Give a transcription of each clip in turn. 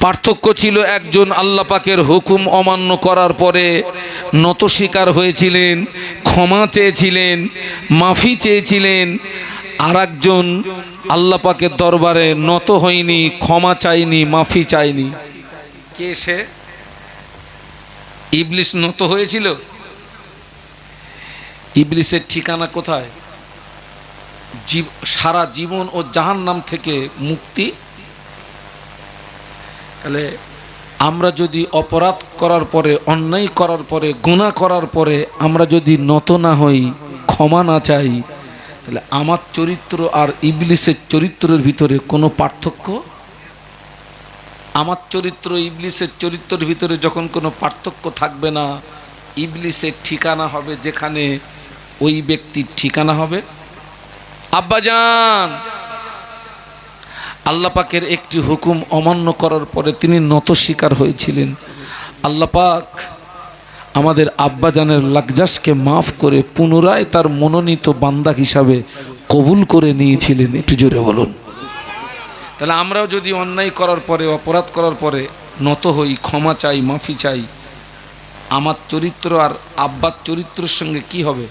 পার্থক্য ছিল একজন আল্লাহ পাকের হুকুম অমান্য করার পরে নত স্বীকার হয়েছিলেন, ক্ষমা চেয়েছিলেন, মাফি চেয়েছিলেন, আর একজন আল্লাহ পাকের দরবারে নত হয়নি, ক্ষমা চাইনি, মাফি চাইনি। কে সে? ইবলিস নত হয়েছিল। ইবলিসের ঠিকানা কোথায়? সারা জীবন ও জাহান্নাম থেকে মুক্তি। তাহলে আমরা যদি অপরাধ করার পরে, অন্যায় করার পরে, গুনাহ করার পরে আমরা যদি নত না হই, ক্ষমা না চাই, তাহলে আমার চরিত্র আর ইবলিসের চরিত্রের ভিতরে কোনো পার্থক্য? আমার চরিত্র ইবলিসের চরিত্রের ভিতরে যখন কোনো পার্থক্য থাকবে না, ইবলিসের ঠিকানা হবে যেখানে, ওই ব্যক্তির ঠিকানা হবে। আব্বাজান আল্লাহ পাকের একটি হুকুম অমান্য করার পরে তিনি নত স্বীকার হয়েছিলেন। আল্লাহ পাক আমাদের আব্বাজানের লাকজাসকে মাফ করে পুনরায় তার মনোনীত বান্দা হিসাবে কবুল করে নিয়েছিলেন। একটু জোরে বলুন। তাহলে আমরাও যদি অন্যায় করার পরে, অপরাধ করার পরে নত হই, ক্ষমা চাই, মাফি চাই, আমার চরিত্র আর আব্বার চরিত্রের সঙ্গে কি হবে?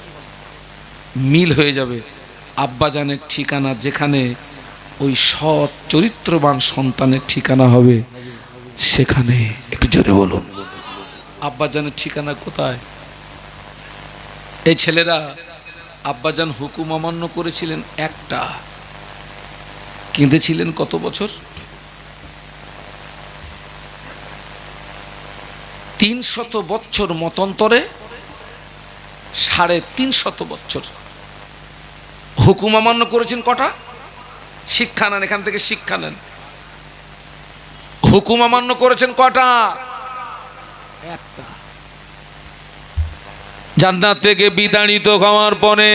মিল হয়ে যাবে। আব্বাজানের ঠিকানা যেখানে, ওই সৎ চরিত্রবান সন্তানের ঠিকানা হবে সেখানে। একটু জোরে বলুন। আব্বাজানের ঠিকানা কোথায়? এই ছেলেরা আব্বাজান হুকুম অমান্য করেছিলেন একটা, কেঁদেছিলেন কত বছর? 300 বছর মতান্তরে 350 বছর হুকুম অমান্য করেছেন। কটা? শিক্ষা নেন, এখান থেকে শিক্ষা নেন। হুকুম অমান্য করেছেন কটা? একটা। জান্নাত থেকে বিতাড়িত হওয়ার পরে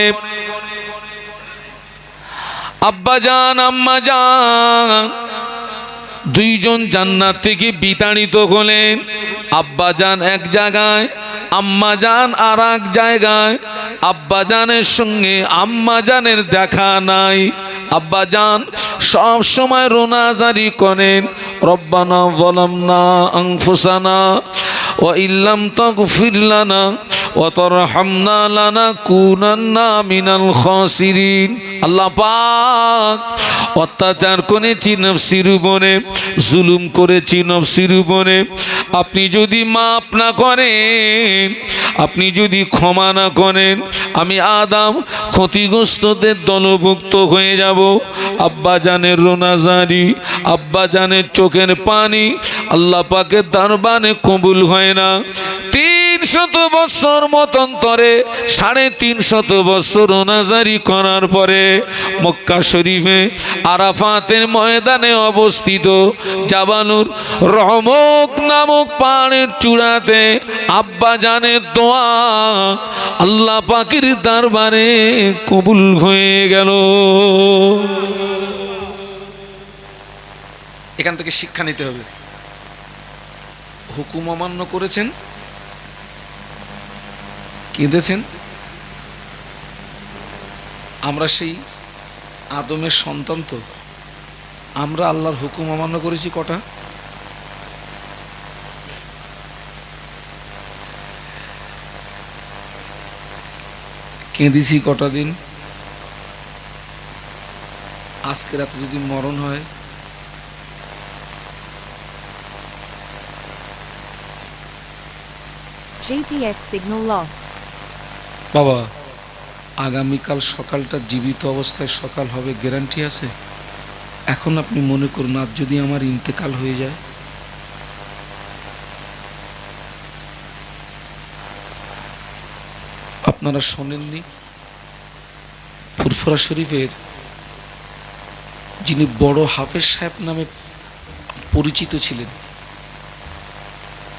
আব্বাজান আম্মাজান দুইজন জান্নাত থেকে বিতাড়িত হলেন। আব্বাজান এক জায়গায়, আম্মাজান আর এক জায়গায়। আব্বাজানের সঙ্গে আম্মাজানের দেখা নাই। আব্বাজান সব সময় রোনাজারি করেন, রব্বানা যালামনা আনফুসানা ওয়া ইল্লাম তাগফির লানা ওয়া তারহামনা লানাকুনান্না মিনাল খাসিরিন। আল্লাহ পাক, অত্যাচার করেছি নফসির উপরে, জুলুম করেছি নফসির উপরে, আপনি যদি মাফ না করেন, আপনি যদি ক্ষমা না করেন, আমি আদম ক্ষতিগ্রস্তদের দলভুক্ত হয়ে যাব। আব্বাজানের রোনাজারি, আব্বাজানের চোখের পানি আল্লাহ পাকের দরবারে কবুল হয় না। 300 বছর মতান্তরে 350 বছর রোনাজারি করার পরে মক্কা শরীফে আরাফাতের ময়দানে অবস্থিত জাবালুর রহমক নামক পাহাড়ের চূড়াতে আব্বাজানের দোয়া আল্লাহ পাকের দরবারে কবুল হয়ে গেল। এখান থেকে শিক্ষা নিতে হবে। হুকুম অমান্য করেছেন, কেঁদেছেন। আমরা সেই আদমের সন্তান, তো আমরা আল্লাহর হুকুম অমান্য করেছি কটা? কেঁদেছি কটা দিন? আজকে রাতে যদি মরণ হয়, GPS signal lost. বাবা আগামীকাল সকালটা জীবিত অবস্থায় সকাল হবে গ্যারান্টি আছে? এখন আপনি মনে করুন, আজ যদি আমার ইন্তেকাল হয়ে যায়, আপনারা শোনেননি ফুরফুরা শরীফের যিনি বড় হাফেজ সাহেব নামে পরিচিত ছিলেন,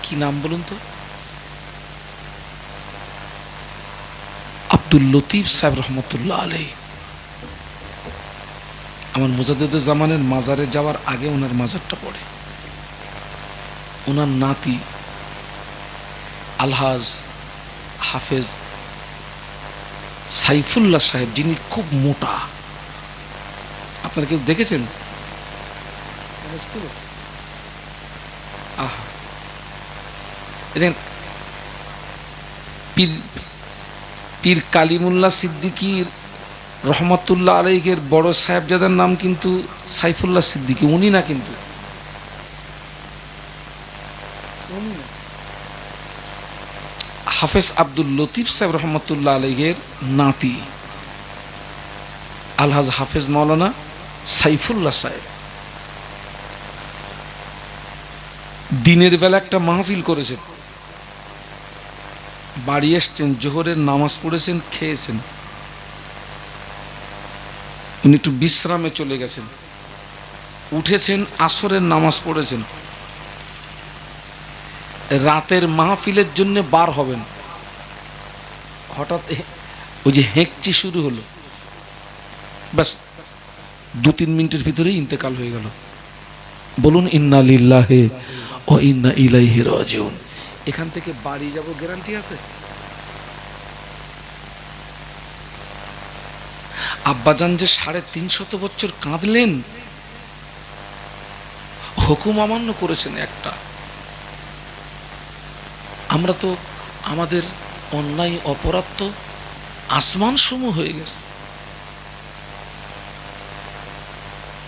কি নাম বলুন তো? আব্দুল লতিফ সাহেব রহমতুল্লাহ আলাইহি। আমার মুজাদ্দিদ জামানের মাজারে যাওয়ার আগে ওনার মাজারটা পড়ে। ওনার নাতি আলহাজ হাফেজ সাইফুল্লাহ সাহেব, যিনি খুব মোটা, আপনারা কেউ দেখেছেন? আহা, দেখেন পীর পীর কালিমুল্লাহ সিদ্দিকীর রহমতুল্লাহ আলাইহির বড় সাহেবজাদার নাম কিন্তু সাইফুল্লাহ সিদ্দিকী, উনি না, কিন্তু হাফেজ আব্দুল লতিফ সাহেব রহমতুল্লাহ আলাইহির নাতি আলহাজ হাফেজ মাওলানা সাইফুল্লাহ সাহেব দিনের বেলা একটা মাহফিল করেছেন, বাড়ি এসছেন, জোহরের নামাজ পড়েছেন, খেয়েছেন, উনি একটু বিশ্রামে চলে গেছেন, উঠেছেন, আসরের নামাজ পড়েছেন, রাতের মাহফিলের জন্য বার হবেন, হঠাৎ ওই যে হেঁকচি শুরু হলো, ব্যাস 2-3 মিনিটের ভিতরেই ইন্তেকাল হয়ে গেল। বলুন ইন্না লিল্লাহি ও ইন্না ইলাইহি রাজিউন। এখান থেকে বাড়ি যাব গ্যারান্টি আছে? আব্বাজান যে 350 বছর কাঁদলেন, হুকুম অমান্য করেছেন একটা। আমরা তো আমাদের অন্যায় অপরাধ তো আসমান সম হয়ে গেছে।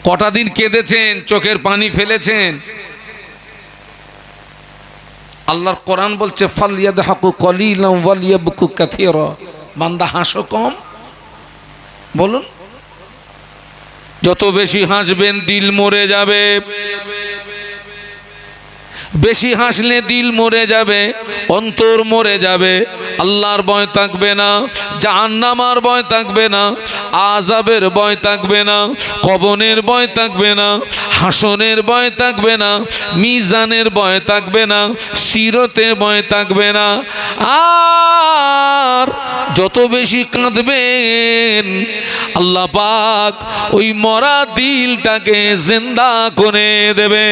কটা দিন কেঁদেছেন, চোখের পানি ফেলেছেন। আল্লাহর কোরআন বলছে ফালইয়াদহাকু কলিলাম ওয়ালিয়াবকু কাসীরা, বান্দা হাসো কম। বলুন, যত বেশি হাসবেন দিল মরে যাবে, বেশি হাসলে দিল মরে যাবে, অন্তর মরে যাবে, আল্লাহর ভয় থাকবে না, জাহান্নামের ভয় থাকবে না, আযাবের ভয় থাকবে না, কবরের ভয় থাকবে না, হাসরের ভয় থাকবে না, মিজানের ভয় থাকবে না, সিরাতের ভয় থাকবে না। আর যত বেশি কাঁদবেন আল্লাহ পাক ওই মরা দিলটাকে জিন্দা করে দেবে।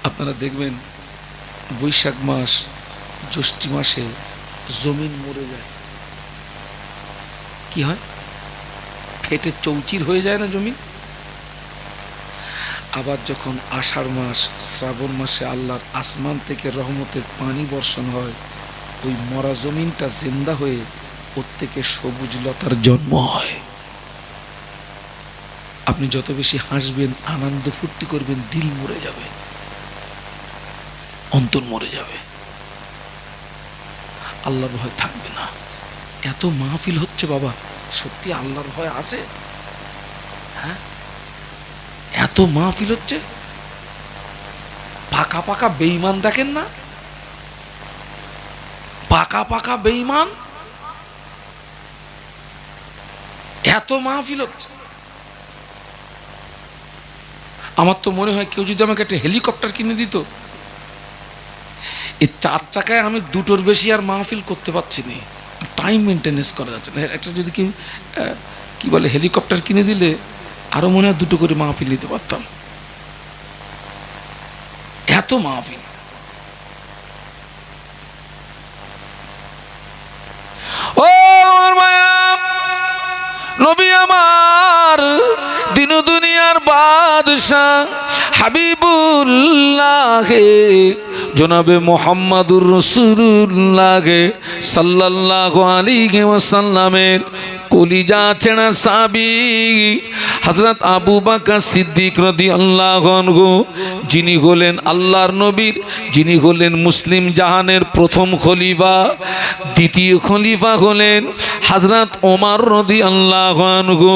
আপনারা দেখবেন বৈশাখ মাস, জ্যৈষ্ঠ মাসে জমিন মরে যায়, কি হয়? ফেটে চৌচির হয়ে যায় না জমিন। আবার যখন আষাঢ় মাস, শ্রাবণ মাসে আল্লাহর আসমান থেকে রহমতের পানি বর্ষণ হয়, ওই মরা জমিনটা জিন্দা হয়ে ওর থেকে সবুজ লতার জন্ম হয়। আপনি যত বেশি হাসবেন, আনন্দ ফুর্তি করবেন, দিল মরে যাবে, অন্তর মরে যাবে, আল্লাহর ভয় থাকবে না। এত মাহফিল হচ্ছে বাবা, সত্যি আল্লাহর ভয় আছে? হ্যাঁ, এত মাহফিল হচ্ছে, পাকা পাকা বেঈমান দেখেন না, পাকা পাকা বেঈমান, এত মাহফিল হচ্ছে। আমার তো মনে হয় কেউ যদি আমাকে একটা হেলিকপ্টার কিনে দিত, এই 4 চাকায় আমি 2টোর বেশি আর মাহফিল করতে পারছি না, টাইম মেনটেনেন্স করা যাচ্ছে না। একটা যদি কেউ কি বলে হেলিকপ্টার কিনে দিলে আরো মনে হয় 2টো করে মাহফিল নিতে পারতাম, এত মাহফিল। ও আমার মায়া, নবী আমার দিন দুনিয়ার বাদশাহ হাবিবুল্লাহ জনাবে মুহাম্মাদুর রাসূলুল্লাহ সাল্লাল্লাহু আলাইহি ওয়াসাল্লামের কলিজা ছেঁড়া সাহাবী হযরত আবু বকর সিদ্দিক রাদিয়াল্লাহু আনহু, যিনি হলেন আল্লাহর নবীর, যিনি হলেন মুসলিম জাহানের প্রথম খলিফা। দ্বিতীয় খলিফা হলেন হযরত ওমর রাদিয়াল্লাহু আনহু।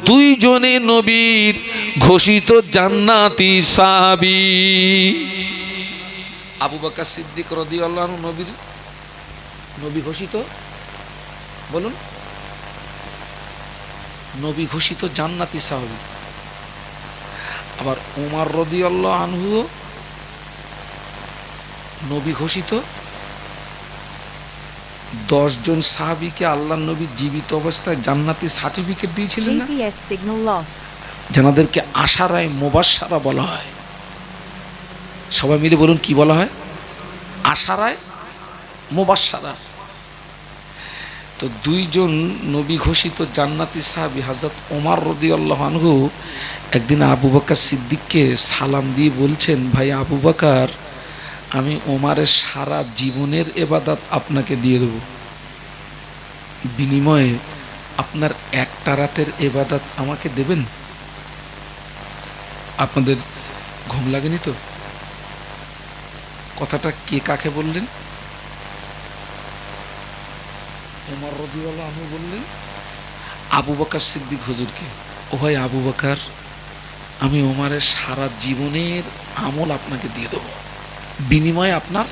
2 জনে নবীর ঘোষিত জান্নাতি সাহাবী। আবু বকর সিদ্দিক রাদিয়াল্লাহু আনহু নবী ঘোষিত, বলুন, নবী ঘোষিত জান্নাতি সাহাবী। আবার ওমর রাদিয়াল্লাহু আনহু নবী ঘোষিত। 10 জন সাহাবীকে আল্লাহর নবী জীবিত অবস্থায় জান্নাতি সার্টিফিকেট দিয়েছিলেন না, GPS signal lost. যাদেরকে আশারায়ে মুবাশশারা বলা হয়। সবাই মিলে বলুন কি বলা হয়? আশারায়ে মুবাশশারা। তো দুইজন নবী ঘোষিত জান্নাতি সাহাবী হযরত ওমর রাদিয়াল্লাহু আনহু একদিন আবু বকর সিদ্দিককে সালাম দিয়ে বলছেন, ভাই আবু বকর, আমি ওমরের সারা জীবনের ইবাদত আপনাকে দিয়ে দেব, বিনিময়ে আপনার একটা রাতের ইবাদত আমাকে দেবেন? আপনাদের ঘুম লাগেনি তো? কথাটা কে কাকে বললেন? ওমর রাদিয়াল্লাহু আনহু বললেন আবু বকর সিদ্দিক হুজুরকে। ও ভাই আবু বকর, আমি ওমরের সারা জীবনের আমল আপনাকে দিয়ে দেব, বিনিময়ে আপনার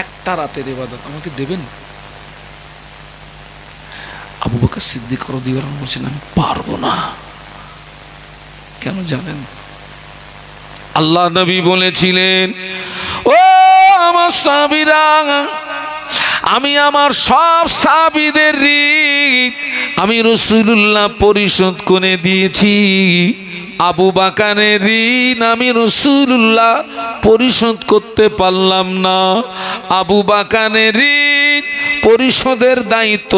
একটা রাতের ইবাদত আমাকে দেবেন? আবু বকর সিদ্দিক রাদিয়াল্লাহু আনহু বলছেন, আমি পারবো না। কেন জানেন? আল্লাহ নবী বলেছিলেন, ও আমার সাহাবীরা, আমি আমার সব সাহাবীদের ঋণ আমি রাসূলুল্লাহ পরিশোধ করে দিয়েছি। আবু বকরের ঋণ আমি রাসূলুল্লাহ পরিশোধ করতে পারলাম না। আবু বকরের ঋণ পরিশোধের দায়িত্ব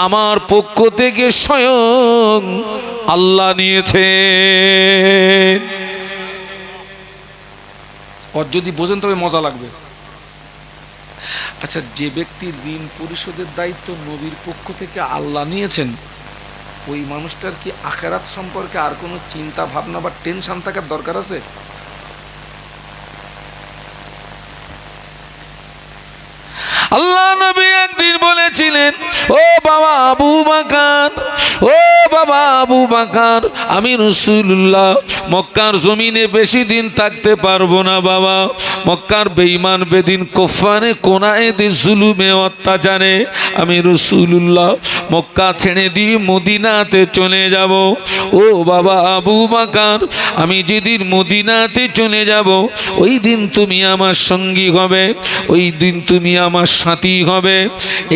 আমার পক্ষ থেকে স্বয়ং আল্লাহ নিয়েছেন। আর যদি বোঝেন তবে মজা লাগবে। আচ্ছা, যে ব্যক্তির ঋণ পরিশোধের দায়িত্ব নবীর পক্ষ থেকে আল্লাহ নিয়েছেন, ওই মানুষটার কি আখিরাত সম্পর্কে আর কোনো চিন্তা ভাবনা বা টেনশন থাকার দরকার আছে? আল্লাহ নবী একদিন বলেছিলেন, ও বাবা আবু বকর, ও বাবা আবু বকর, আমি রাসূলুল্লাহ মক্কার জমিনে বেশি দিন থাকতে পারবো না বাবা। মক্কার বেঈমান বেদিন কুফারে কোনায়েদে জুলুমে অত্যাচারে আমি রাসূলুল্লাহ মক্কা ছেড়ে দিয়ে মদিনাতে চলে যাব। ও বাবা আবু বকর, আমি যেদিন মদিনাতে চলে যাব ওই দিন তুমি আমার সঙ্গী হবে, ওই দিন তুমি আমার সাথী হবে।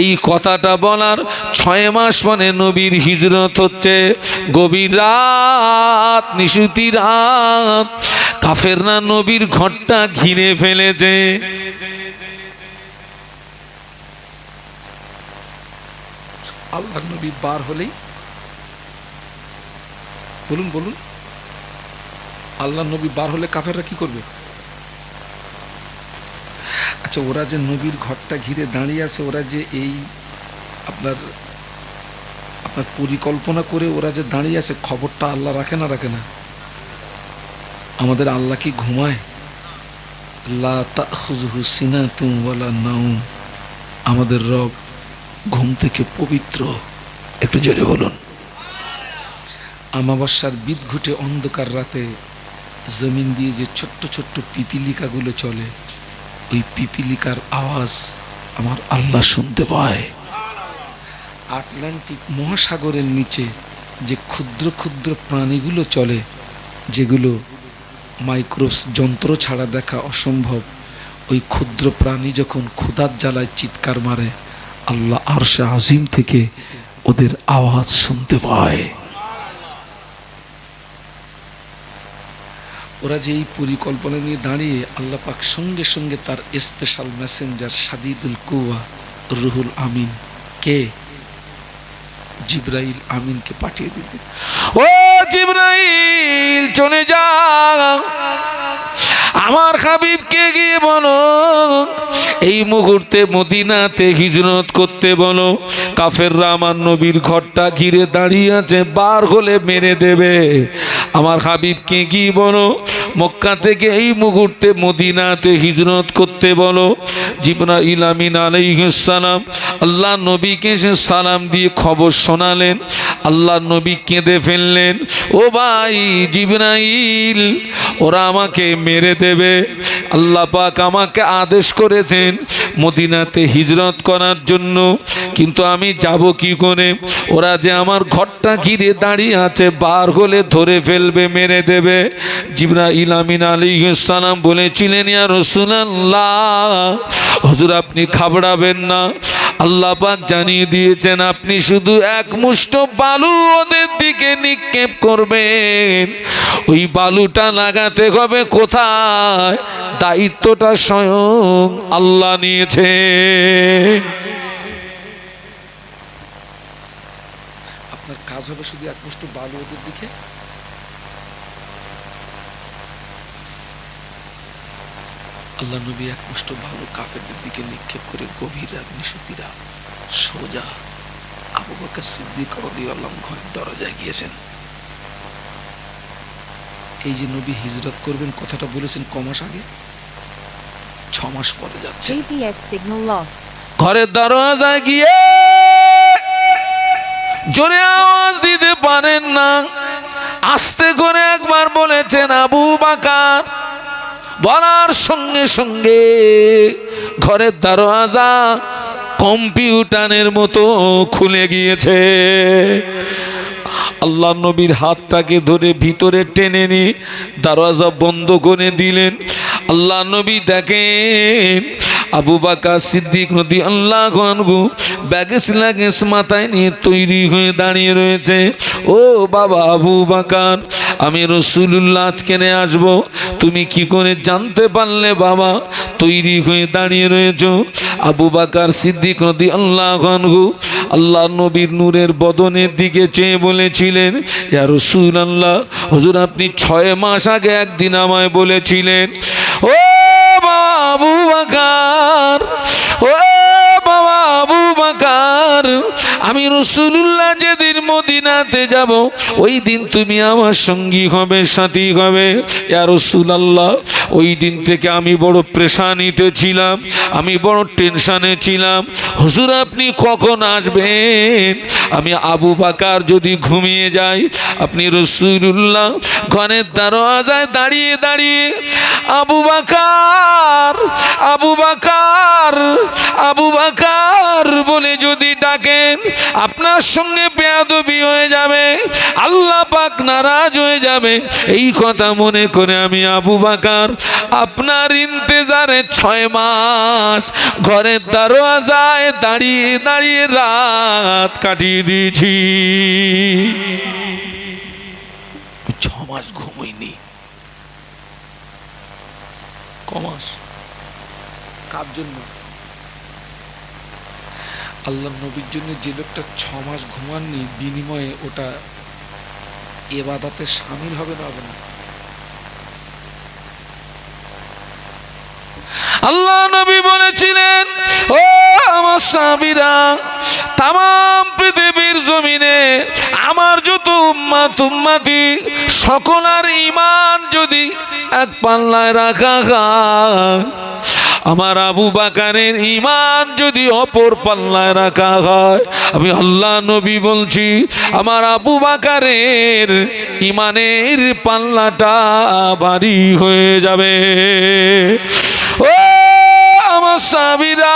এই কথাটা বলার 6 মাস পরে নবীর হিজরত হচ্ছে। গভীর রাত, নিশুতি রাত, কাফেররা নবীর ঘরটা ঘিরে ফেলেছে। আল্লাহ নবী বার হলেই, বলুন বলুন, আল্লাহ নবী বার হলে কাফেররা কি করবে? আচ্ছা, ওরা যে নবীর ঘরটা ঘিরে দাঁড়িয়ে আছে, ওরা যে এই আপনার আপনার পরিকল্পনা করে ওরা যে দাঁড়িয়ে আছে, খবরটা আল্লাহ রাখে না রাখে না? আমাদের আল্লাহ কি ঘুমায়? লা তাখুযুহু সিনাতুন ওয়ালা নাওম। আমাদের রব ঘুম থেকে পবিত্র। একটু জোরে বলুন। আমাবস্যার বিদঘুটে অন্ধকার রাতে জমিন দিয়ে যে ছোট্ট ছোট্ট পিপিলিকাগুলো চলে, ওই পিপিলিকার আওয়াজ আমার আল্লাহ শুনতে পায়। আটলান্টিক মহাসাগরের নিচে যে ক্ষুদ্র ক্ষুদ্র প্রাণীগুলো চলে, যেগুলো মাইক্রোস যন্ত্র ছাড়া দেখা অসম্ভব, ওই ক্ষুদ্র প্রাণী যখন ক্ষুধার জ্বালায় চিৎকার মারে, আল্লাহ আরশে আজিম থেকে ওদের আওয়াজ শুনতে পায়। ওরা যে এই পরিকল্পনা নিয়ে দাঁড়িয়ে, আল্লাহ পাক সঙ্গে সঙ্গে তার স্পেশাল মেসেঞ্জার শাদীদুল কুওয়া রুহুল আমিন কে, জিবরাইল আমিনকে পাঠিয়ে দিলেন। ও জিবরাইল, চলে যাও, আমার হাবিবকে গিয়ে বলো এই মুহূর্তে মদিনাতে হিজরত করতে বলো। কাফেররা আমার নবীর ঘরটা ঘিরে দাঁড়িয়ে আছে, বার হলে মেরে দেবে। আমার হাবিবকে গিয়ে বলো মক্কা থেকে এই মুহূর্তে মদিনাতে হিজরত করতে বলো। জিবরাইল আমিন আলাইহিস সালাম আল্লাহ নবীকে সে সালাম দিয়ে খবর শোনালেন। আল্লাহ নবী কেঁদে ফেললেন, ও ভাই জিবরাইল, ওরা আমাকে মেরে দেবে। আল্লাহ পাক আমাকে আদেশ করেছেন মদিনাতে হিজরত করার জন্য, কিন্তু আমি যাব কি করে? ওরা যে আমার ঘরটা ঘিরে দাঁড়িয়ে আছে, বার হলে ধরে ফেলবে, মেরে দেবে। জিবরাইল আমিন আলাইহিস সালাম বলেছিলেন, ইয়া রাসূলুল্লাহ, হুজুর আপনি ঘাবড়াবেন না, আল্লাহ পাক জানিয়ে দিয়েছেন আপনি শুধু এক মুষ্ঠ বালু ওদের দিকে নিক্ষেপ করবেন। ওই বালুটা লাগাতে হবে কোথায়? দায়িত্বটা স্বয়ং আল্লাহ নিয়েছে। আপনার কাজ হবে শুধু এক মুষ্টি বালু ওদের দিকে, আল্লাহ নবী এক মুষ্ট বালু কাফেরদের দিকে নিক্ষেপ করে গভীর নিশুতিরা সোজা আবু বকর সিদ্দিক রাদিয়াল্লাহু আনহু ঘরের দরজায় গিয়েছেন। এই যে নবী হিজরত করবেন কথাটা বলেছেন কমাস আগে, 6 মাস পরে যাচ্ছে। GPS signal lost. ঘরের দরজায় গিয়ে জোরে আওয়াজ দিতে পারেন না, আস্তে করে একবার বলেছেন আবু বকর। বলার সঙ্গে সঙ্গে ঘরের দরজা কম্পিউটারের মতো খুলে গিয়েছে। আল্লাহ নবীর হাতটাকে ধরে ভিতরে টেনে নিয়ে দরজা বন্ধ করে দিলেন। আল্লাহ নবী দেখেন আবু বকর সিদ্দিক রাদিয়াল্লাহু আনহু ব্যাগেস মাথায় নিয়ে তৈরি হয়ে দাঁড়িয়ে রয়েছে। ও বাবা আবু বকর, আমি রাসূলুল্লাহ আজকে আসবো, তুমি কি করে জানতে পারলে বাবা? তৈরি হয়ে দাঁড়িয়ে রয়েছো। আবু বকর সিদ্দিক রাদিয়াল্লাহু আনহু আল্লাহ নবীর নূরের বদনের দিকে চেয়ে বলেছিলেন, ইয়া রাসূলুল্লাহ, হুজুর আপনি 6 মাস আগে একদিন আমায় বলেছিলেন, ও বাবা আবু বকর, ও বাবা আবু বকর, আমি রাসূলুল্লাহ যেদিন মদিনাতে যাব ওই দিন তুমি আমার সঙ্গী হবে, সাথী হবে। ইয়া রাসূলুল্লাহ, ওই দিন থেকে আমি বড় পেরেশানিতে ছিলাম, আমি বড় টেনশনে ছিলাম। হুজুর আপনি কখন আসবেন? আমি আবু বকর যদি ঘুমিয়ে যাই, আপনি রাসূলুল্লাহ ঘরের দরজায় দাঁড়িয়ে দাঁড়িয়ে আবু বকর, আবু বকর, আবু বকর বলে যদি ডাকেন, আপনার সঙ্গে বেয়াদবি হয়ে যাবে, আল্লাহ পাক নারাজ হয়ে যাবে। এই কথা মনে করে আমি আবু বকর আপনার ইন্তেজারে 6 মাস ঘরের দরজায় দাঁড়িয়ে দাঁড়িয়ে রাত কাটিয়ে দিয়েছি। 6 মাস ঘুমোইনি। কমাস কার জন্য? আল্লাহ নবীর জন্য যে লোকটা 6 মাস ঘুমাননি, বিনিময়ে ওটা ইবাদতে শামিল হবে না, হবে না? আল্লাহ নবী বলেছিলেন, ও আমার সাহাবীরা, তাম পৃথিবীর জমিনে আমার যত উম্মতি সকলের ঈমান যদি এক পাল্লায় রাখা হয়, আমার আবু বকরের ঈমান যদি অপর পাল্লায় রাখা হয়, আমি আল্লাহ নবী বলছি আমার আবু বকরের ঈমানের পাল্লাটা ভারী হয়ে যাবে। ও আমার সাহাবীরা,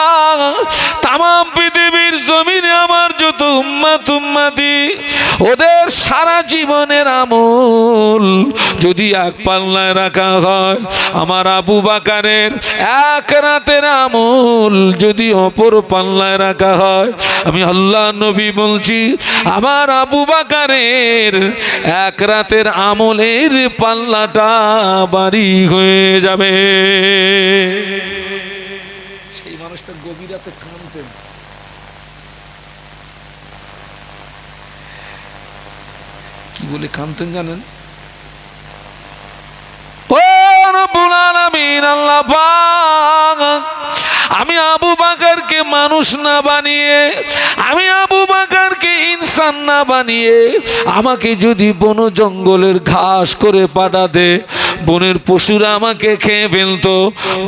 তাম পৃথিবীর জমিনে আমার যত উম্মতি ওদের সারা জীবনের আমল যদি এক পাল্লায় রাখা হয়, আমার আবু বকরের এক রাতের আমল যদি অপর পাল্লায় রাখা হয়, আমি আল্লাহ নবী বলছি আমার আবু বকরের এক রাতের আমলের পাল্লাটা ভারী হয়ে যাবে। সেই মানুষটা গভীর রাতে কাঁদতেন। কি বলে কাঁদতেন জানেন? ও রব্বুল আলামিন, আল্লাহ পাক, আমি আবু বকরকে মানুষ না বানিয়ে, আমি আবু বকরকে ইনসান না বানিয়ে, আমাকে যদি বন জঙ্গলের ঘাস করে পাঠাতে, বনের পশুরা আমাকে খেয়ে ফেলতো,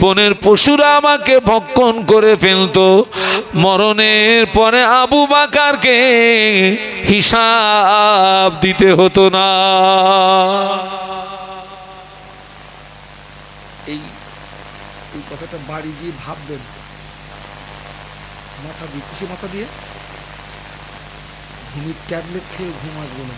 বনের পশুরা আমাকে ভক্ষণ করে ফেলতো, মরণের পরে আবু বকরকে হিসাব দিতে হতো না। এই কথাটা বাড়ি গিয়ে ভাববেন, মাথা দিয়ে, কিসে মাথা দিয়ে? ঘুমের ট্যাবলেট খেয়ে ঘুম আসবে না।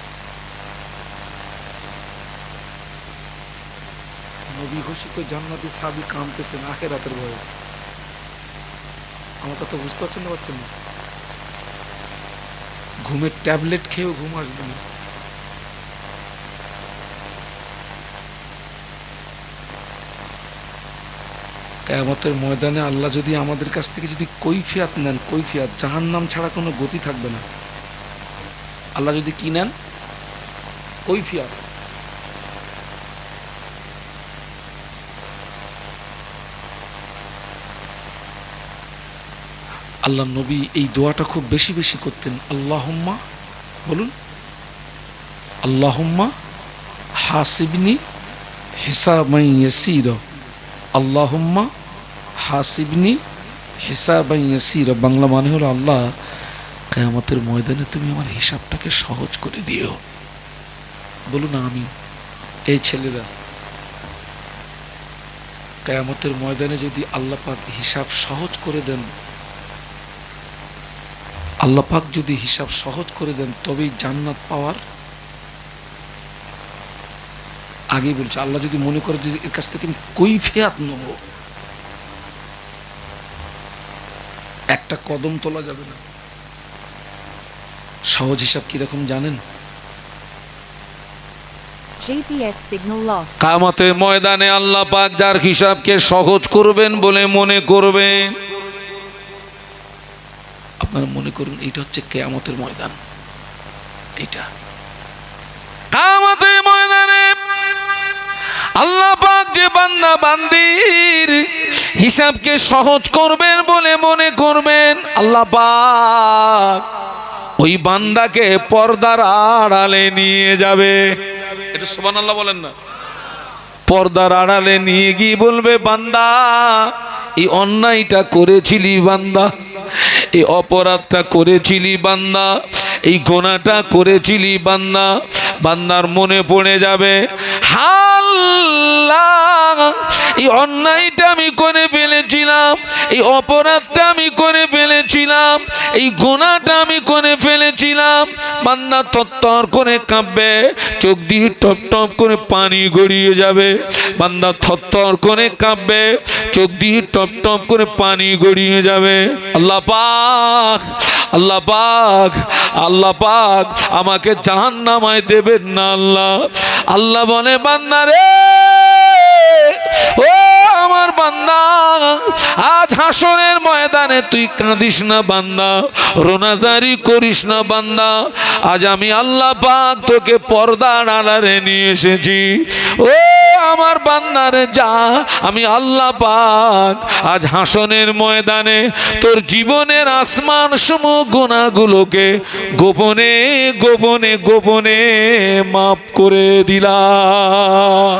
নবী ঘোষিত জান্নাতি সাহাবী কাঁদতেছেন আখিরাতের ভয়ে। আমার কথা বুঝতে পারছেন না? পারছেন না? ঘুমের ট্যাবলেট খেয়েও ঘুম আসবে না। কিয়ামতের ময়দানে আল্লাহ যদি আমাদের কাছ থেকে যদি কৈফিয়াত নেন, কৈফিয়াত, জাহান্নাম ছাড়া কোনো গতি থাকবে না। আল্লাহ যদি কি নেন কৈফিয়ত। আল্লাহ নবী এই দোয়াটা খুব বেশি বেশি করতেন। আল্লাহুম্মা, বলুন, আল্লাহুম্মা হাসিবনি হিসাবান ইয়াসীরা, আল্লাহুম্মা হাসিবনি হিসাবান ইয়াসীরা। বাংলা মানে হলো, আল্লাহ কিয়ামতের ময়দানে তুমি আমার হিসাবটাকে সহজ করে দিও। বলুন আমি। এই ছেলেরা, কিয়ামতের ময়দানে যদি আল্লাহ পাক হিসাব সহজ করে দেন, আল্লাহ পাক যদি হিসাব সহজ করে দেন, তবেই জান্নাত পাওয়ার। আগেই বলছে, আল্লাহ যদি মনে করে যে এর কাছ থেকে আমি কৈফিয়ত নেব, একটা কদম তোলা যাবে না। সহজ হিসাব কিরকম জানেন? GPS signal lost. কিয়ামতের ময়দানে আল্লাহ পাক যার হিসাবকে সহজ করবেন বলে মনে করবেন, আপনারা মনে করুন এইটা হচ্ছে কিয়ামতের ময়দান। এইটা কিয়ামতের ময়দানে আল্লাহ পাক যে বান্দা বান্দির হিসাবকে সহজ করবেন বলে মনে করবেন, আল্লাহ পাক ওই বান্দাকে পর্দার আড়ালে নিয়ে যাবে। এটা সুবহানাল্লাহ বলেন না। পর্দার আড়ালে নিয়ে গিয়ে বলবে, বান্দা এই অন্যায়টা করেছিলি বান্দা, এই অপরাধটা করেছিলি বান্দা, এই গোনাটা করেছিলি বান্দা। বান্দার মনে পড়ে যাবে, আল্লাহ এই অন্যায়টা আমি করে ফেলেছিলাম, এই অপরাধটা আমি করে ফেলেছিলাম, এই গোনাটা আমি করে ফেলেছিলাম। বান্দা থরথর করে কাঁপবে, চোখ দিয়ে টপ টপ করে পানি গড়িয়ে যাবে। বান্দা থরথর করে কাঁপবে, চোখ দিয়ে টপ টপ করে পানি গড়িয়ে যাবে। আল্লাহ পাক, আল্লাহ পাক, আল্লাহ পাক আমাকে জাহান্নামায় দেবেন না আল্লাহ। আল্লাহ বলে, বান্দা রে, ও আমার বান্দা, আজ হাসরের ময়দানে তুই কাঁদিস না বান্দা, রোনাজারি করিস না বান্দা। আজ আমি আল্লাহ পাক তোকে পর্দার আড়ালে নিয়ে এসেছি। ও আমার বান্দারে যা, আমি আল্লাহ পাক আজ হাসনের ময়দানে তোর জীবনের আসমান সমূহ গুনাহগুলোকে গোপনে গোপনে গোপনে মাফ করে দিলাম।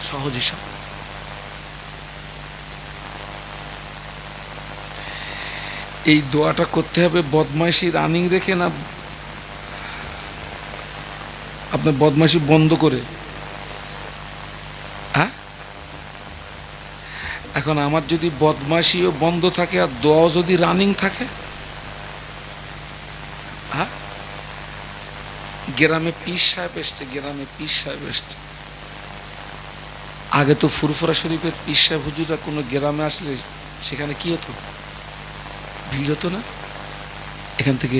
সহজ হিসাব। এই দোয়াটা করতে হবে বদমাইশি রানিং রেখে, না আপনার বদমাইশি বন্ধ করে। হ্যাঁ, এখন আমার যদি বদমাইশিও বন্ধ থাকে আর দোয়াও যদি রানিং থাকে, হ্যাঁ, গ্রামে পীর সাহেব এসছে, গ্রামে পীর সাহেব এসছে। আগে তো ফুরফুরা শরীফের পীর সাহেব হুজুররা কোনো গ্রামে আসলে সেখানে কি হতো, ভিড় হতো না? এখান থেকে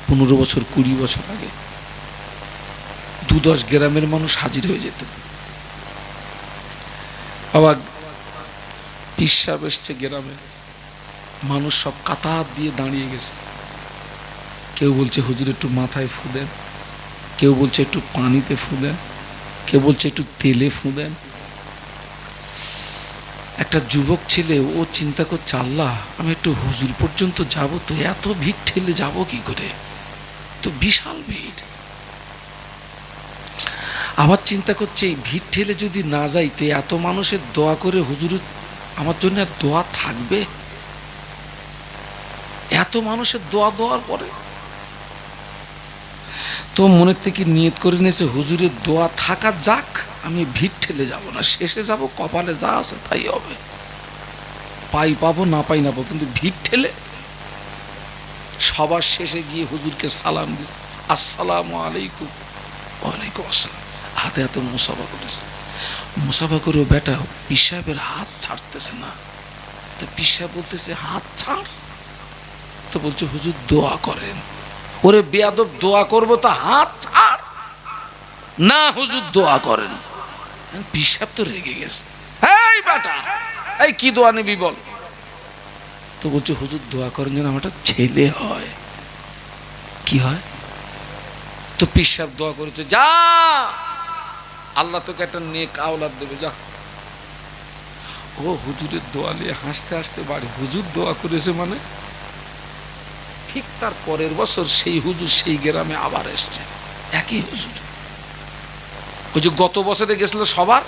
15 বছর 20 বছর আগে 2-10 গ্রামের মানুষ হাজির হয়ে যেত। বাবা পীর সাহেব এসছে গ্রামে, মানুষ সব কাতার দিয়ে দাঁড়িয়ে গেছে। কেউ বলছে হুজুর একটু মাথায় ফু দেন, কেউ বলছে একটু পানিতে ফু দেন, কেউ বলছে একটু তেলে ফু দেন। একটা যুবক ছেলে, ও চিন্তা করছে, আল্লাহ আমি একটু হুজুর পর্যন্ত যাব, তো এত ভিড় ঠেলে যাব কি করে, তো বিশাল ভিড়। আবার চিন্তা করছে, এই ভিড় ঠেলে যদি না যাই, তো এত মানুষের দোয়া করে হুজুর আমার জন্য আর দোয়া থাকবে? এত মানুষের দোয়া দেওয়ার পরে তো মনের থেকে নিয়ত করে নিয়েছে, হুজুরের দোয়া থাকা যাক, আমি ভিড় ঠেলে যাব না, শেষে যাব, কপালে যা আছে তাই হবে, পাই পাবো না পাই না পাবো, কিন্তু ভিড় ঠেলে। সবার শেষে গিয়ে হুজুরকে সালাম দিয়েছে, আসসালামু আলাইকুম। ওয়ালাইকুম আসসালাম। হাতে হাতে মুসাফা করেছে। মুসাফা করেও বেটা পীর সাহেবের হাত ছাড়তেছে না। তো পীর সাহেব বলতেছে, হাত ছাড়। তো বলছে, হুজুর দোয়া করেন। ওরে বেয়াদব, দোয়া করবো তা হাত ছাড় না, হুজুর দোয়া করেন। পীর সাহেব তো রেগে গেছে, এই বেটা, এই কি দোয়া নিবি বল। তো বলছে হুজুর দোয়া করেন যেন আমার একটা ছেলে হয়। কি হয়? তো পীর সাহেব দোয়া করেছে, যা আল্লাহ তোকে একটা নেক আওলাদ দেবে, যা। ও হুজুরের দোয়া নিয়ে হাসতে হাসতে বাড়ি। হুজুর দোয়া করেছে মানে? ঠিক তার পরের বছর সেই হুজুর সেই গ্রামে আবার এসছে, একই হুজুর। ওই যে গত বছরে গেছিল সবার,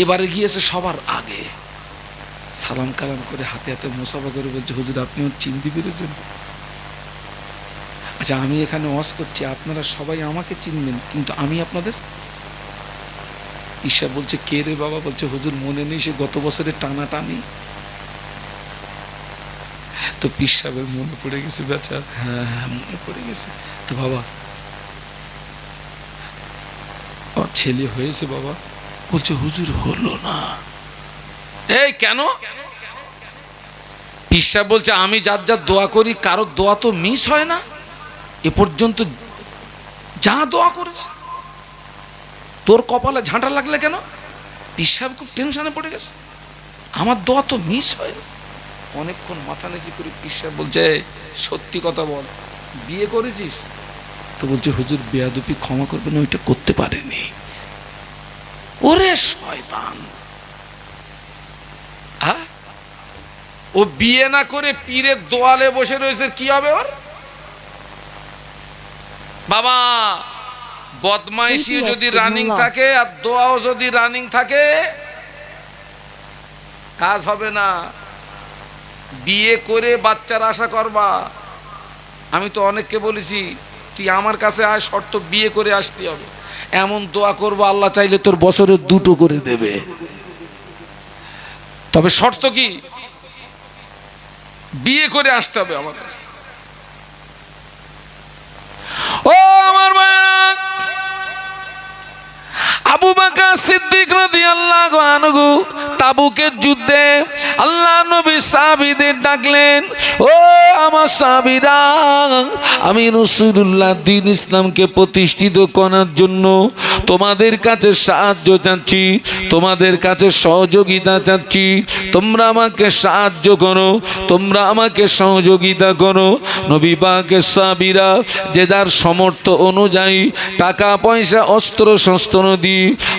এবারে গিয়েছে সবার আগে। সালাম কালাম করে হাতে হাতে মুসাফা করে বলছে, হুজুর আপনি চিনতে পেরেছেন? আচ্ছা আমি এখানে ওয়াজ করছি, আপনারা সবাই আমাকে চিনবেন, কিন্তু আমি আপনাদের? ঈশা বলছে, কে রে বাবা? বলছে হুজুর মনে নেই, সে গত বছরের টানা টানি। তো পীর সাহেবের মনে পড়ে গেছে বেচা। হ্যাঁ হ্যাঁ মনে পড়ে গেছে। তো বাবা ছেলে হয়েছে বাবা? বলছে হুজুর হলো না। এই কেন? পীর সাহেব বলছে, আমি যার যার দোয়া করি কারোর দোয়া তো মিস হয় না এ পর্যন্ত। যা দোয়া করেছে তোর কপালে ঝাঁটা লাগলে কেন? পীর সাহেব খুব টেনশনে পড়ে গেছে, আমার দোয়া তো মিস হয় না। অনেকক্ষণ মাথা নিচু করে পীর সাহেব বলছে, সত্যি কথা বল, বিয়ে করেছিস? তো বলছে হুজুর বেয়াদবি ক্ষমা করবেন, ওইটা করতে পারেনি। ওরে শয়তান, হ্যাঁ ও বিয়ে না করে পীরের দোয়ালে বসে রয়েছে, কি হবে ওর? বাবা বদমাইশি যদি রানিং থাকে আর দোয়াও যদি রানিং থাকে, কাজ হবে না। বিয়ে করে বাচ্চার আশা করবা। আমি তো অনেককে বলেছি, তুই আমার কাছে আয়, শর্ত বিয়ে করে আসতে হবে। এমন দোয়া করবো আল্লাহ চাইলে তোর বছরে 2টো করে দেবে, তবে শর্ত কি? বিয়ে করে আসতে হবে আমার কাছে। ও আমার মায়েরা, আবু বকর সিদ্দিক রাদিয়াল্লাহু আনহু তাবুকের যুদ্ধে আল্লাহ নবী সাহাবীদের ডাকলেন, ও আমার সাহাবীরা, আমি রাসূলুল্লাহ দ্বীন ইসলামকে প্রতিষ্ঠিত করার জন্য তোমাদের কাছে সাহায্য চাচ্ছি, তোমাদের কাছে সহযোগিতা চাচ্ছি। তোমরা আমাকে সাহায্য করো, তোমরা আমাকে সহযোগিতা করো। নবী পাকের সাহাবীরা যে যার সামর্থ্য অনুযায়ী টাকা পয়সা অস্ত্র শস্ত্র দিয়ে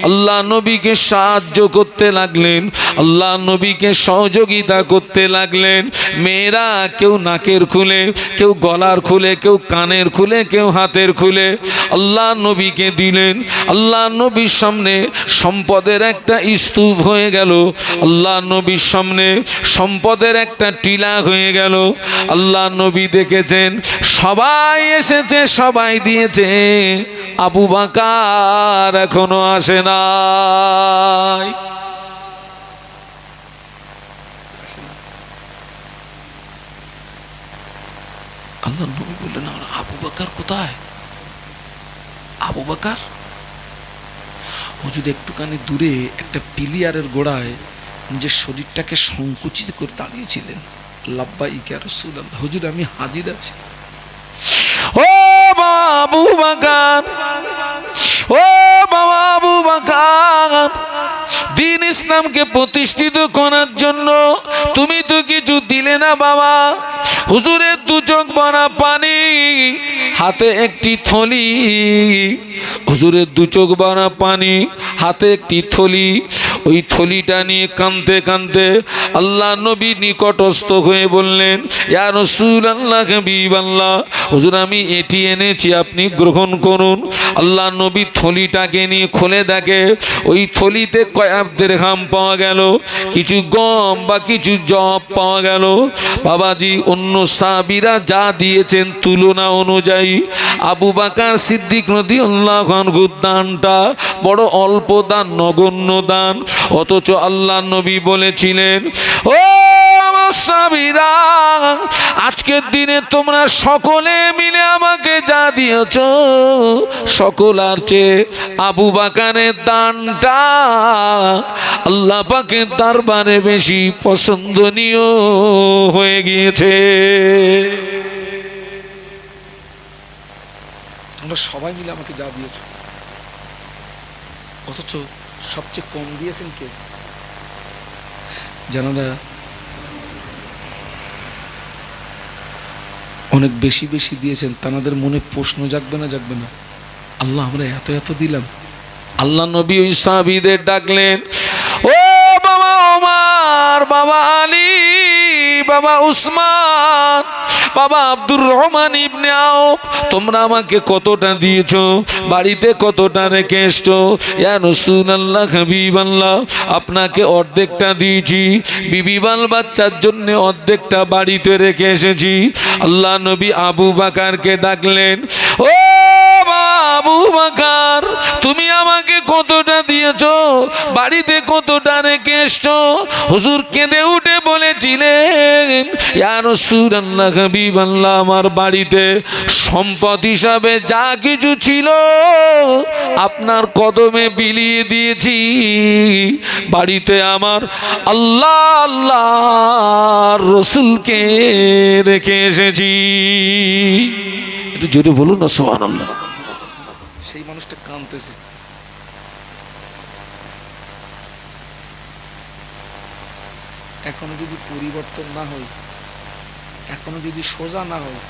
আল্লাহ নবীকে সাহায্য করতে লাগলেন, আল্লাহ নবীকে সহযোগিতা করতে লাগলেন। মেয়েরা কেউ নাকের খুলে, কেউ গলার খুলে, কেউ কানের খুলে, কেউ হাতের খুলে আল্লাহ নবীকে দিলেন। আল্লাহ নবীর সামনে সম্পদের একটা স্তূপ হয়ে গেল, আল্লাহ নবীর সামনে সম্পদের একটা টিলা হয়ে গেল। আল্লাহ নবী দেখেছেন সবাই এসেছে, সবাই দিয়েছে, আবু বকর এখনো আসে নাই। আল্লাহ নবী বললেন, আবু বকর কোথায়? আবু বকর হুজুর একটুখানি দূরে একটা পিলিয়ারের গোড়ায় নিজের শরীরটাকে সংকুচিত করে দাঁড়িয়েছিলেন। লাব্বাইক ইয়া রাসূলুল্লাহ, হুজুর আমি হাজির আছি। ও আবু বকর, ও বাবা আবু বকর, দ্বীন ইসলামকে প্রতিষ্ঠিত করার জন্য তুমি তো কিছু দিলে না বাবা। হুজুরের 2 চোখ ভরা পানি, হাতে একটি থলি। হুজুরের 2 চোখ ভরা পানি, হাতে একটি থলি। ওই থলিটা নিয়ে কাঁদতে কাঁদতে আল্লাহ নবী নিকটস্থ হয়ে বললেন, ইয়া রাসূলুল্লাহ, হাবিবাল্লাহ, হুজুর আমি এটি এনেছি, আপনি গ্রহণ করুন। আল্লাহ নবী থলিটাকে নিয়ে খুলে দেখে ওই থলিতে কয়েক দিরহাম পাওয়া গেল, কিছু গম বা কিছু জব পাওয়া গেল। বাবাজি অন্য সাহাবীরা যা দিয়েছেন তুলনা অনুযায়ী আবু বকর সিদ্দিক রাদিয়াল্লাহু আনহু দানটা বড় অল্প দান, নগণ্য দান। অথচ আল্লাহ নবী বলেছিলেন, ও আমার সাহাবীরা, আজকের দিনে তোমরা সকলে মিলে আমাকে যা দিয়েছ, সকলার চেয়ে আবু বকরের দানটা আল্লাহ পাকের দরবারে বেশি পছন্দনীয় হয়ে গিয়েছে। তোমরা সবাই মিলে আমাকে যা দিয়েছ, অথচ সবচেয়ে কম দিয়েছেন কে? জানারা অনেক বেশি বেশি দিয়েছেন, তাদের মনে প্রশ্ন জাগবে না জাগবে না? আল্লাহ আমরা এত এত দিলাম। আল্লাহ নবী ওই সাহাবীদের ডাকলেন, ও বাবা ওমর, বাবা আলী, বাবা উসমান, বাবা আব্দুর রহমান ইবনে আউফ, তোমরা আমাকে কতটা দিয়েছো, বাড়িতে কতটা রেখে এসছো? ইয়া রাসূলুল্লাহ, হাবিবাল্লাহ, আপনাকে অর্ধেকটা দিয়েছি, বিবি বাল বাচ্চার জন্য অর্ধেকটা বাড়িতে রেখে এসেছি। আল্লাহ নবী আবু বকরকে ডাকলেন, ও আবু বকর, তুমি আমাকে কতটা দিয়েছো, বাড়িতে কতটা রেখে এসছো? হুজুর কেঁদে উঠে বলেছিলেন, ইয়া রাসূলুল্লাহ, হাবিবাল্লাহ, আমার বাড়িতে সম্পদ হিসাবে যা কিছু ছিল আপনার কদমে বিলিয়ে দিয়েছি। বাড়িতে আমার আল্লাহ আল্লাহর রাসূলকে রেখে এসেছি। একটু জোরে বলুন না সুবহানাল্লাহ। সেই মানুষটা কাঁদতেছে। এখনো যদি পরিবর্তন না হয়, এখনো যদি সোজা না হয়,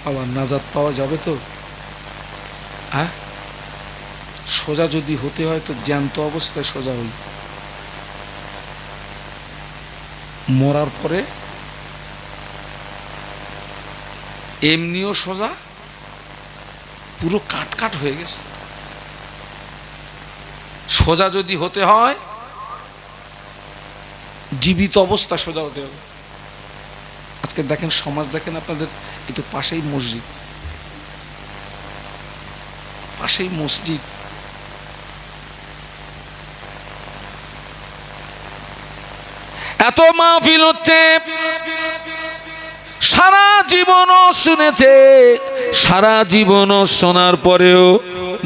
আবার নাজাত পাওয়া যাবে তো? সোজা যদি হতে হয় তো জ্যান্ত অবস্থায় সোজা হই, মরার পরে এমনিও সোজা, পুরো কাট কাট হয়ে গেছে। সোজা যদি হতে হয় জীবিত অবস্থা সোজা হতে হবে। আজকে দেখেন সমাজ, দেখেন আপনাদের একটু পাশেই মসজিদ, পাশেই মসজিদ, এত মাহফিল হচ্ছে, সারা জীবনও শুনেছে, সারা জীবনও শোনার পরেও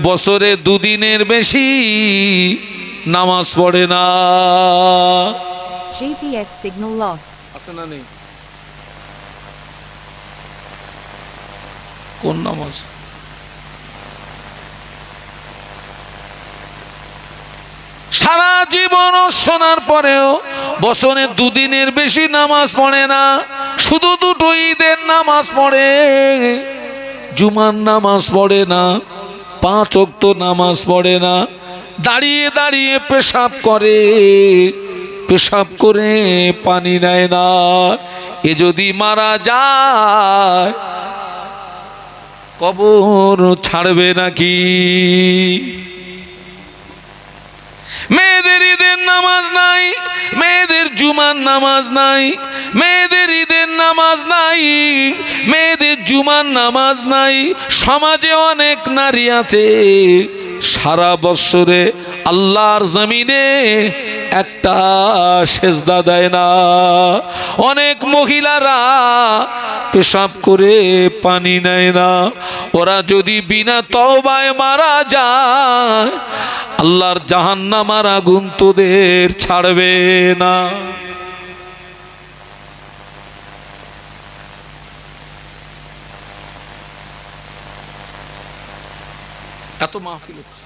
বছরে দুদিনের বেশি নামাজ পড়ে না। GPS signal lost. আছে না নেই? কোন নামাজ? সারা জীবনও শোনার পরেও বছরে দুদিনের বেশি নামাজ পড়ে না। শুধু দুটো ঈদের নামাজ পড়ে, জুমার নামাজ পড়ে না, 5 ওয়াক্ত নামাজ পড়ে না, দাঁড়িয়ে দাঁড়িয়ে পেশাব করে, পেশাব করে পানি নেয় না। এ যদি মারা যায় কবর ছাড়বে নাকি? মেয়েদের ঈদের নামাজ নাই, মেয়েদের জুমার নামাজ নাই, মেয়েদের ঈদের নামাজ নাই, মেয়েদের জুমার নামাজ নাই। সমাজে অনেক নারী আছে সারা বছরে আল্লাহর জমিনে একটা সেজদা দেয় না। অনেক মহিলারা পেশাব করে পানি নেয় না। ওরা যদি বিনা তওবায় মারা যায় আল্লাহর জাহান্নামের আগুন তোদের ছাড়বে না। এত মাহফিল হচ্ছে,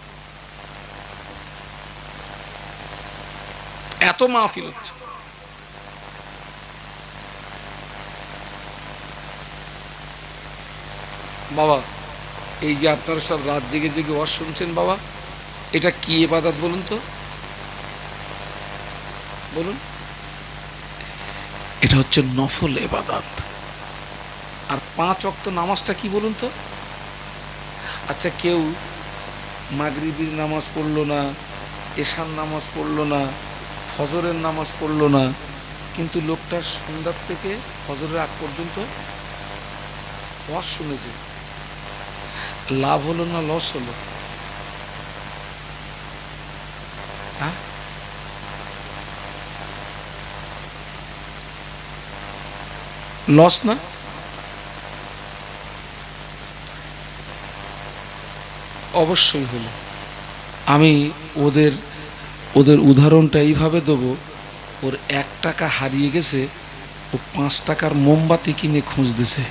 এত মাহফিল হচ্ছে। বাবা, এই যে আপনারা সব রাত জেগে জেগে ওয়াজ শুনছেন বাবা, এটা কি ইবাদত বলুন তো? বলুন। এটা হচ্ছে নফল ইবাদত। আর 5 ওয়াক্ত নামাজটা কি বলুন তো? আচ্ছা, কেউ মাগরিবের নামাজ পড়লো না, এশার নামাজ পড়লো না, ফজরের নামাজ পড়লো না, কিন্তু লোকটা সন্ধ্যার থেকে ফজরের আগ পর্যন্ত ওয়াজ শুনেছে। লাভ হলো না লস হলো? হ্যাঁ, লস না? অবশ্যই হলো। আমি ওদের উদাহরণটা এইভাবে দেবো, ওর 1 টাকা হারিয়ে গেছে, ও 5 টাকার মোমবাতি কিনে খুঁজতেছে।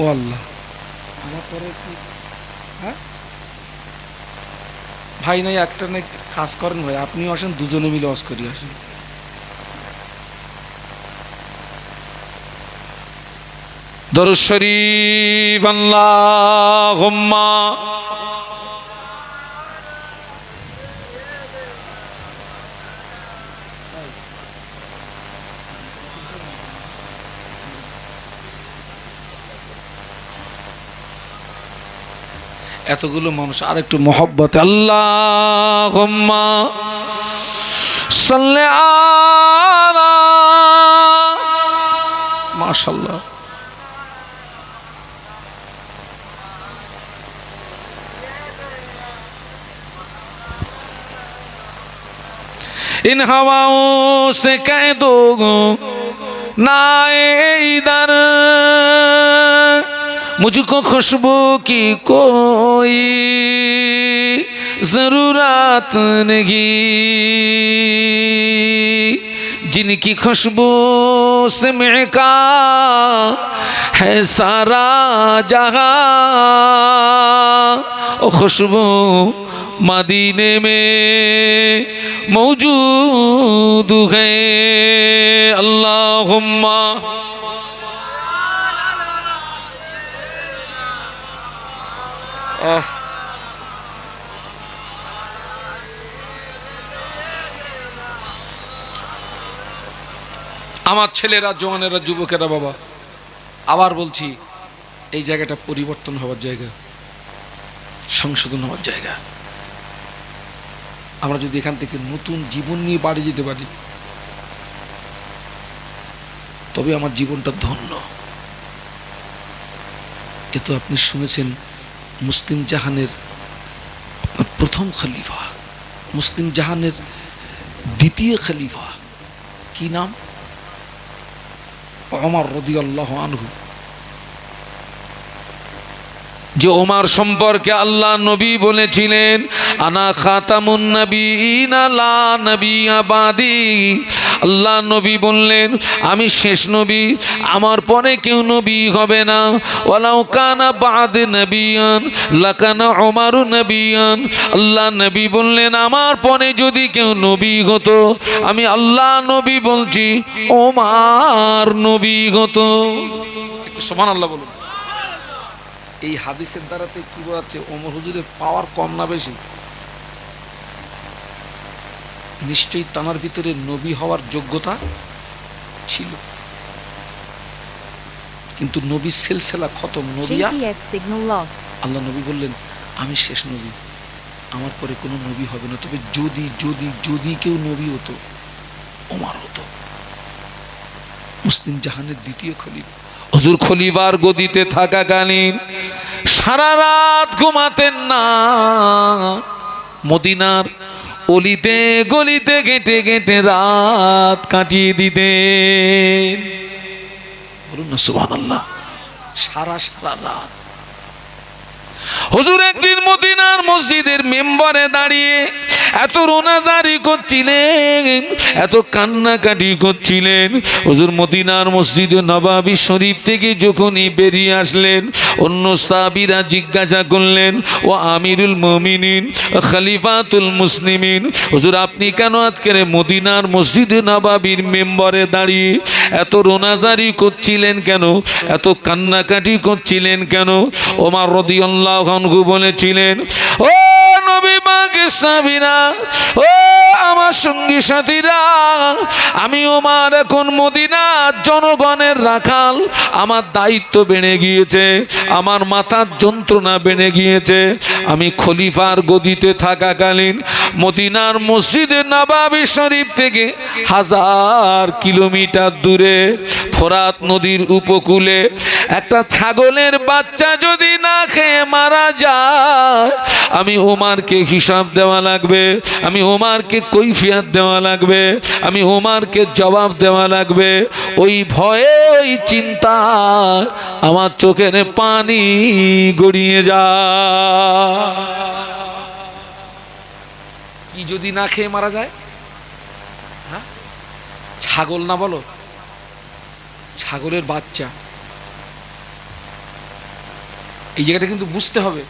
ও আল্লাহ, আমার পরে কি হ্যাঁ ভাই নাই একটা নাই কাজ করেন ভাই, আপনিও আসেন, দুজনে মিলে ওয়াজ করি আসেন। দরুদ শরীফ আল্লাহুম্মা এতগুলো মানুষ আর একটু মহব্বত আল্লাহুম্মা সাল্লি আলা মাশাআল্লাহ। इन हवाओं से कह दो ना इधर मुझको खुशबू की कोई जरूरत नहीं, जिनकी खुशबू से महका है सारा जहां, ओ खुशबू मदीने में मौजूद है। अल्लाहुम्मा আমার ছেলেরা, জওয়ানেরা, যুবকেরা, বাবা আবার বলছি, এই জায়গাটা পরিবর্তন হওয়ার জায়গা, সংশোধন হওয়ার জায়গা। আমরা যদি এখান থেকে নতুন জীবন নিয়ে বাড়ি যেতে পারি, তবে আমার জীবনটা ধন্য। এ তো আপনি শুনেছেন মুসলিম জাহানের প্রথম খলিফা, মুসলিম জাহানের দ্বিতীয় খলিফা, কি নাম? ওমর রাদিয়াল্লাহু আনহু। যে ওমর সম্পর্কে আল্লাহ নবী বলেছিলেন, আনা খাতামুন নবিয়িনা লা নবিয়্যা বাদি। আল্লাহ নবী বললেন, আমি শেষ নবী, আমার পরে কেউ নবী হবে না। ওয়ালাউ কানা বাদ নবিয়ান লাকানা ওমরু নবিয়ান। আল্লাহ নবী বললেন, আমার পরে যদি কেউ নবী হতো, আমি আল্লাহ নবী বলছি, ওমর নবী হতো। সুবহানাল্লাহ বলুন। এই হাদিসের দ্বারাতে কি বোঝাচ্ছে? ওমর হুজুরের পাওয়ার কম না বেশি? নিশ্চয়ই তানার ভিতরে নবী হওয়ার যোগ্যতা ছিল, কিন্তু নবী সিলসিলা খতম, নবিয়া। GPS signal lost. আল্লাহ নবী বললেন, আমি শেষ নবী, আমার পরে কোনো নবী হবে না, তবে যদি যদি যদি কেউ নবী হতো, ওমর হতো, মুসলিম জাহানের দ্বিতীয় খলিফা। হুজুর খলিফার গদিতে থাকাকালীন সারা রাত ঘুমাতেন না, মদিনার অলিতে গলিতে ঘেঁটে ঘেঁটে রাত কাটিয়ে দিতেন। বলুন না সুবহানাল্লাহ। সারা সারা রাত হুজুর একদিন মদিনার মসজিদের মেম্বারে দাঁড়িয়ে এত রোনাজারি করছিলেন, এত কান্নাকাটি করছিলেন। হুজুর মদিনার মসজিদে নববী শরীফ থেকে যখনই বেরিয়ে আসলেন, অন্য সাহাবীরা জিজ্ঞাসা করলেন, ও আমিরুল মুমিনিন খলিফাতুল মুসলিমিন, হুজুর আপনি কেন আজকের মদিনার মসজিদে নববীর মেম্বারে দাঁড়িয়ে এত রোনাজারি করছিলেন কেন, এত কান্নাকাটি করছিলেন কেন? ওমর রাদিয়াল্লাহু আনহু বলেছিলেন, ও নবী পাকের সাহাবীরা, ও আমার সঙ্গী সাথীরা, আমি ওমর এখন মদিনার জনগণের রাখাল, আমার দায়িত্ব বেড়ে গিয়েছে, আমার মাথার যন্ত্রণা বেড়ে গিয়েছে। আমি খলিফার গদিতে থাকাকালীন মদিনার মসজিদে নববী শরীফ থেকে 1000 কিলোমিটার দূরে ফোরাত নদীর উপকূলে একটা ছাগলের বাচ্চা যদি না খেয়ে মারা যায়, আমি ওমরকে হিসাব দেওয়া লাগবে, আমি ওমরকে কৈফিয়ত দেওয়া লাগবে, আমি ওমরকে জবাব দেওয়া লাগবে। ওই ভয়ে, ওই চিন্তা আমার চোখের পানি গড়িয়ে যায়। কি যদি না খেয়ে মারা যায়? হ্যাঁ, ছাগল না বলো, ছাগলের বাচ্চা। এই জায়গাটা কিন্তু বুঝতে হবে।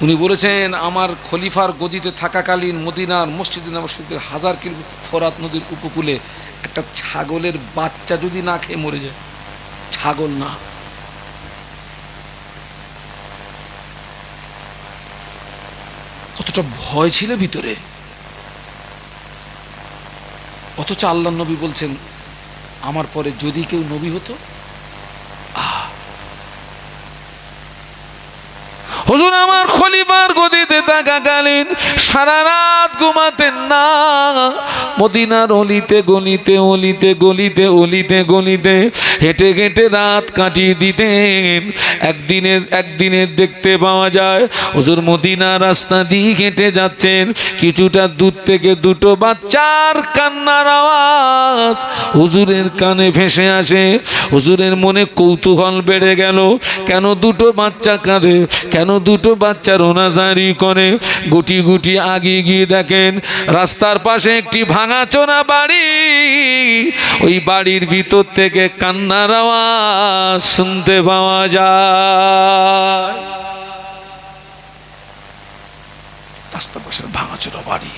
উনি বলেছেন আমার খলিফার গদিতে থাকাকালীন মদিনার মসজিদে নববী 1000 কিলো ফোরাত নদীর উপকূলে একটা ছাগলের বাচ্চা যদি না খেয়ে মরে যায়, ছাগল না, কতটা ভয় ছিল ভিতরে। অথচ আল্লাহ নবী বলছেন আমার পরে যদি কেউ নবী হতো, হুজুর আমার খলিফার গদিতে থাকাকালীন সারা রাত ঘুমাতেন না, মদিনার অলিতে গলিতে অলিতে গলিতে অলিতে গলিতে হেঁটে হেঁটে রাত কাটিয়ে দিতেন। একদিনের দেখতে পাওয়া যায় হুজুর মদিনার রাস্তা দিয়ে হেঁটে যাচ্ছেন, কিছুটা দূর থেকে দুটো বাচ্চার কান্নার আওয়াজ হুজুরের কানে ভেসে আসে। হুজুরের মনে কৌতূহল বেড়ে গেল, কেন দুটো বাচ্চা কাঁদে, কেন দুটো বাচ্চা রোনাজারি করে। গুটি গুটি আগিয়ে গিয়ে দেখেন রাস্তার পাশে একটি ভাঙাচোরা বাড়ি, ওই বাড়ির ভিতর থেকে কান্নার আওয়াজ শুনতে পাওয়া যায়। রাস্তার পাশের ভাঙাচোরা বাড়ি,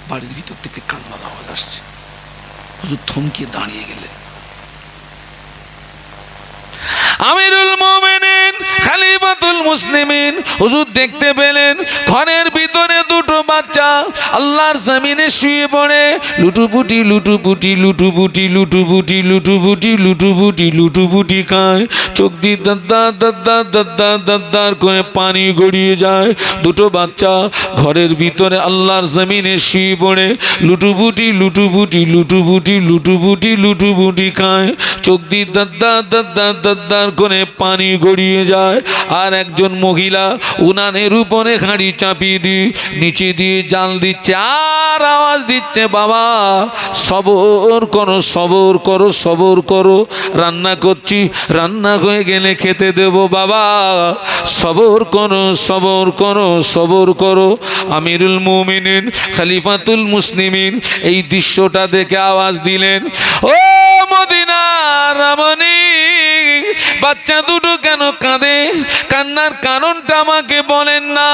বাড়ির ভিতর থেকে কান্নার আওয়াজ আসছে। হুজুর থমকে দাঁড়িয়ে গেলেন। আমিরুল মুমিনিন খলিফাতুল মুসলিমিন হুজুর দেখতে পেলেন ঘরের ভিতরে দুটো বাচ্চা আল্লাহর জমিনে শুয়ে পড়ে লুটুপুটি লুটুপুটি লুটুপুটি লুটুপুটি লুটুপুটি লুটুপুটি লুটুপুটি খায়। চোখ দিয়ে দাদ্দার দাদ্দার দাদ্দার দাদ্দার করে পানি গড়িয়ে যায়। দুটো বাচ্চা ঘরের ভিতরে আল্লাহর জমিনে শুয়ে পড়ে লুটুপুটি লুটুপুটি লুটুপুটি লুটুপুটি লুটুপুটি খায়। চোখ দিয়ে দাদ্দার দাদ্দার দাদ্দার করে পানি গড়িয়ে যায়। আর একজন মহিলা উনানের উপরে হাঁড়ি চাপিয়ে দিয়ে নিচে দিয়ে জাল দিচ্ছে আর আওয়াজ দিচ্ছে, বাবা সবর করো সবর করো সবর করো, রান্না করছি, রান্না হয়ে গেলে খেতে দেব, বাবা সবর করো সবর করো সবর করো। আমিরুল মুমিনিন খলিফাতুল মুসলিমিন এই দৃশ্যটা দেখে আওয়াজ দিলেন, ও মদিনার রমণী, বাচ্চা দুটো কেন কাঁদে? কান্নার কারণটা আমাকে বলেন না।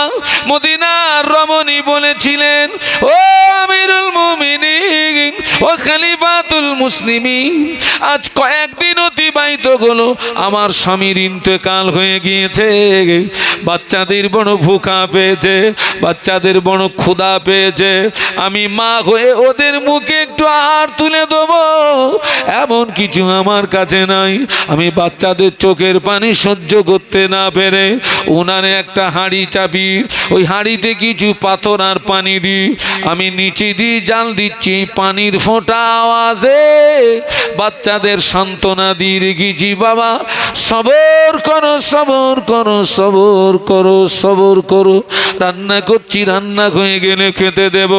মদিনার রমণী বলেছিলেন, ও আমিরুল মুমিনিন ও খলিফাতুল মুসলিমিন, আজ কয়েকদিন অতিবাহিত হলো আমার স্বামীর ইন্তেকাল হয়ে গিয়েছে, বাচ্চাদের বড় ভুখা পেয়েছে, বাচ্চাদের বড় ক্ষুধা পেয়েছে, আমি মা হয়ে ওদের মুখে একটু আহার তুলে দেবো এমন কিছু আমার কাছে নাই। আমি বাচ্চাদের চোখের পানি সহ্য করতে না পেরে উনানে একটা হাঁড়ি চাপি, ওই হাঁড়িতে কিছু পাথর আর পানি দিই, আমি নিচে দিয়ে জাল দিচ্ছি, পানির ফোঁটা আওয়াজে বাচ্চাদের সান্ত্বনা দিয়ে রেখেছি, বাবা সবর করো সবর করো সবর করো সবর করো, রান্না করছি, রান্না হয়ে গেলে খেতে দেব।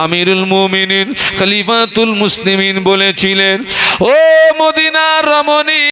আমিরুল মুমিনিন খলিফাতুল মুসলিমিন বলেছিলেন, ও মদিনার রমণী।